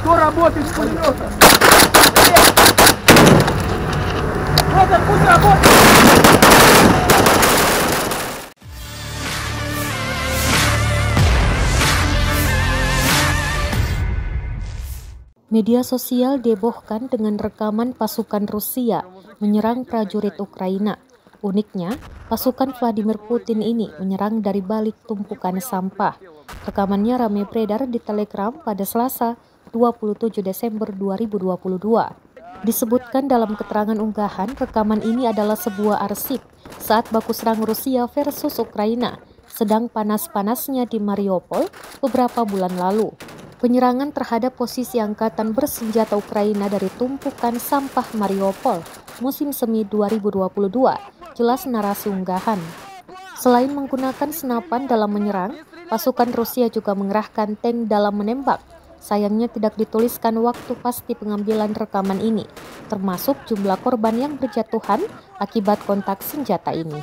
Кто работает с пулемета? Вот пусть работает! Media sosial dihebohkan dengan rekaman pasukan Rusia menyerang prajurit Ukraina. Uniknya, pasukan Vladimir Putin ini menyerang dari balik tumpukan sampah. Rekamannya ramai beredar di Telegram pada Selasa, 27 Desember 2022. Disebutkan dalam keterangan unggahan, rekaman ini adalah sebuah arsip saat baku serang Rusia versus Ukraina sedang panas-panasnya di Mariupol beberapa bulan lalu. Penyerangan terhadap posisi angkatan bersenjata Ukraina dari tumpukan sampah Mariupol musim semi 2022 jelas narasi unggahan. Selain menggunakan senapan dalam menyerang, pasukan Rusia juga mengerahkan tank dalam menembak. Sayangnya tidak dituliskan waktu pasti pengambilan rekaman ini, termasuk jumlah korban yang berjatuhan akibat kontak senjata ini.